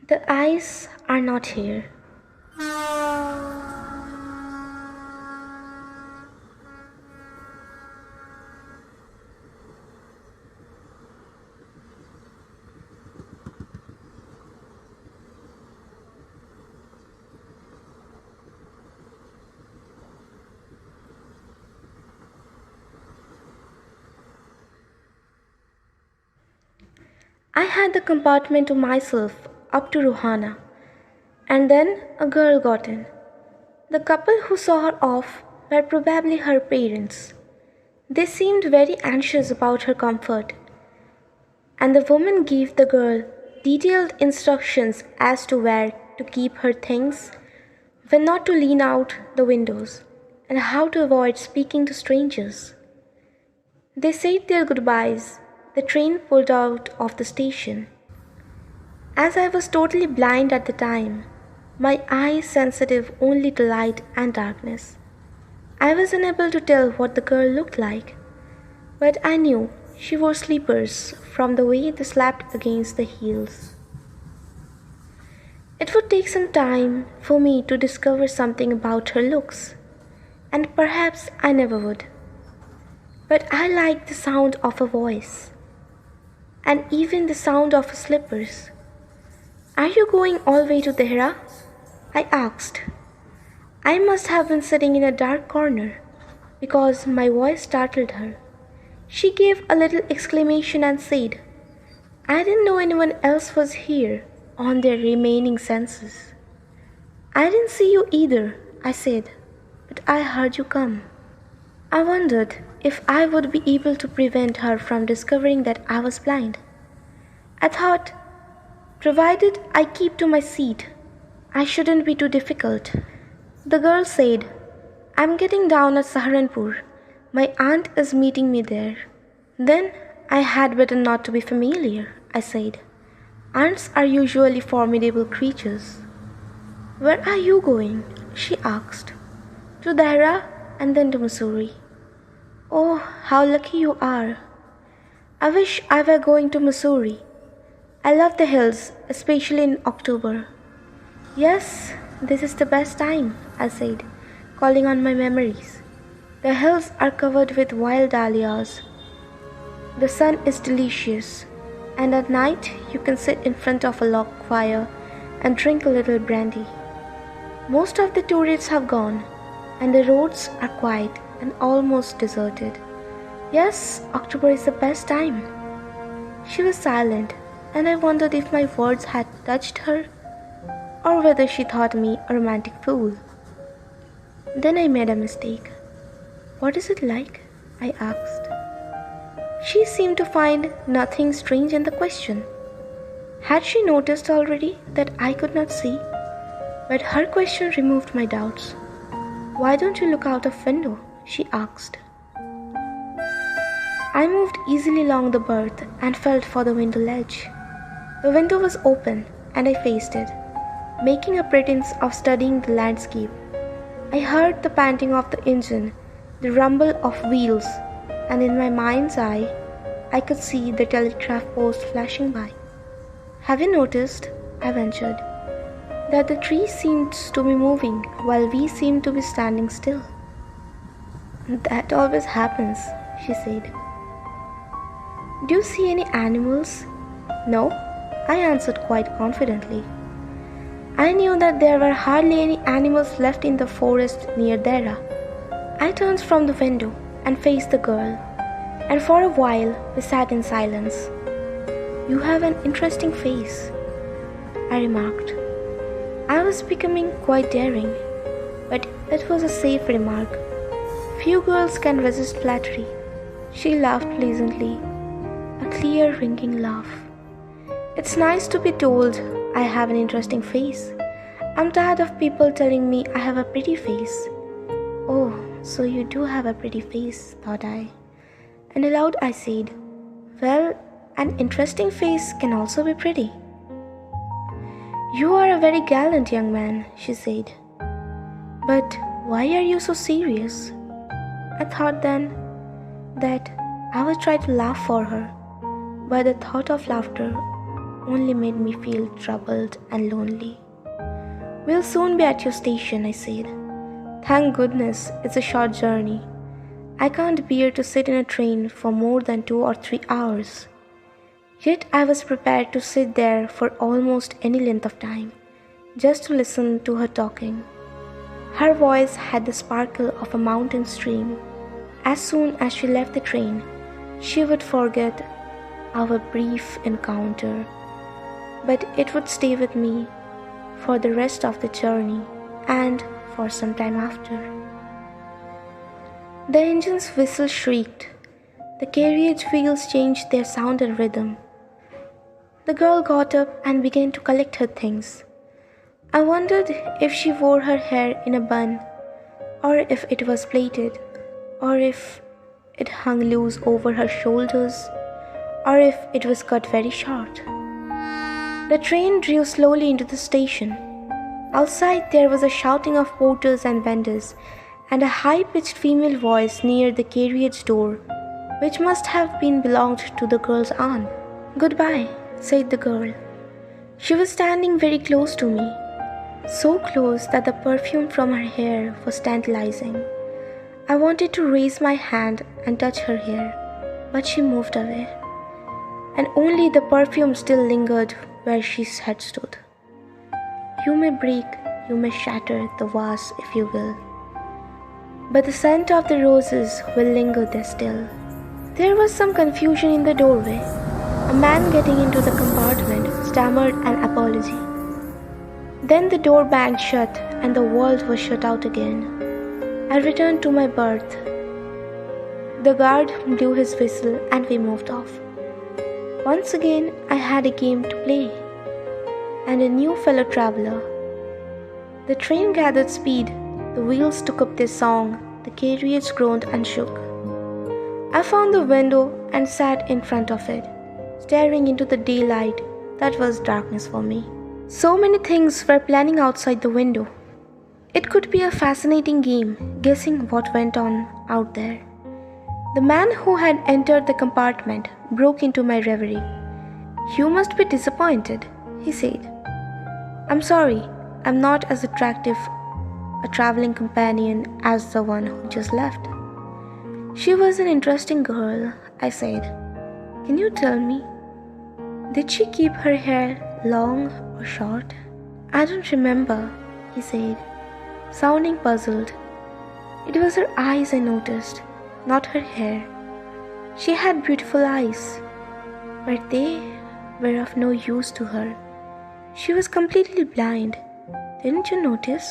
The eyes are not here. I had the compartment to myself up to Ruhana, and then a girl got in. The couple who saw her off were probably her parents. They seemed very anxious about her comfort, and the woman gave the girl detailed instructions as to where to keep her things, when not to lean out the windows, and how to avoid speaking to strangers. They said their goodbyes. The train pulled out of the station. As I was totally blind at the time, my eyes sensitive only to light and darkness, I was unable to tell what the girl looked like, but I knew she wore slippers from the way they slapped against the heels. It would take some time for me to discover something about her looks, and perhaps I never would. But I liked the sound of her voice, and even the sound of her slippers. "Are you going all the way to Dehra?" I asked. I must have been sitting in a dark corner, because my voice startled her. She gave a little exclamation and said, "I didn't know anyone else was here on their remaining senses." "I didn't see you either," I said, "but I heard you come." I wondered if I would be able to prevent her from discovering that I was blind. I thought, provided I keep to my seat, I shouldn't be too difficult. The girl said, "I'm getting down at Saharanpur. My aunt is meeting me there." "Then I had better not to be familiar," I said. "Aunts are usually formidable creatures." "Where are you going?" she asked. "To Dahra and then to Missouri." "Oh, how lucky you are." "I wish I were going to Missouri. I love the hills, especially in October." "Yes, this is the best time," I said, calling on my memories. "The hills are covered with wild dahlias. The sun is delicious, and at night you can sit in front of a log fire and drink a little brandy. Most of the tourists have gone, and the roads are quiet and almost deserted. Yes, October is the best time." She was silent, and I wondered if my words had touched her, or whether she thought me a romantic fool. Then I made a mistake. "What is it like?" I asked. She seemed to find nothing strange in the question. Had she noticed already that I could not see? But her question removed my doubts. "Why don't you look out of window?" she asked. I moved easily along the berth and felt for the window ledge. The window was open, and I faced it, making a pretense of studying the landscape. I heard the panting of the engine, the rumble of wheels, and in my mind's eye, I could see the telegraph post flashing by. "Have you noticed," I ventured, "that the tree seems to be moving while we seem to be standing still?" "That always happens," she said. "Do you see any animals?" "No," I answered quite confidently. I knew that there were hardly any animals left in the forest near Dera. I turned from the window and faced the girl, and for a while we sat in silence. "You have an interesting face," I remarked. I was becoming quite daring, but it was a safe remark. Few girls can resist flattery. She laughed pleasantly, a clear, ringing laugh. "It's nice to be told I have an interesting face. I'm tired of people telling me I have a pretty face." "Oh, so you do have a pretty face," thought I. And aloud I said, "Well, an interesting face can also be pretty." "You are a very gallant young man," she said. "But why are you so serious?" I thought then that I would try to laugh for her, but the thought of laughter only made me feel troubled and lonely. "We'll soon be at your station," I said. "Thank goodness it's a short journey. I can't bear to sit in a train for more than 2 or 3 hours." Yet I was prepared to sit there for almost any length of time, just to listen to her talking. Her voice had the sparkle of a mountain stream. As soon as she left the train, she would forget our brief encounter, but it would stay with me for the rest of the journey and for some time after. The engine's whistle shrieked. The carriage wheels changed their sound and rhythm. The girl got up and began to collect her things. I wondered if she wore her hair in a bun, or if it was plaited, or if it hung loose over her shoulders, or if it was cut very short. The train drew slowly into the station. Outside there was a shouting of porters and vendors, and a high-pitched female voice near the carriage door, which must have belonged to the girl's aunt. "Goodbye," said the girl. She was standing very close to me, so close that the perfume from her hair was tantalizing. I wanted to raise my hand and touch her hair, but she moved away, and only the perfume still lingered where she had stood. You may break, you may shatter the vase if you will, but the scent of the roses will linger there still. There was some confusion in the doorway. A man getting into the compartment stammered an apology. Then the door banged shut and the world was shut out again. I returned to my berth. The guard blew his whistle and we moved off. Once again I had a game to play and a new fellow traveler. The train gathered speed, the wheels took up their song, the carriage groaned and shook. I found the window and sat in front of it, staring into the daylight that was darkness for me. So many things were planning outside the window. It could be a fascinating game, guessing what went on out there. The man who had entered the compartment broke into my reverie. "You must be disappointed," he said. "I'm sorry, I'm not as attractive a traveling companion as the one who just left." "She was an interesting girl," I said. "Can you tell me, did she keep her hair long or short?" "I don't remember," he said, sounding puzzled. It was her eyes I noticed, not her hair. She had beautiful eyes, but they were of no use to her. She was completely blind. Didn't you notice?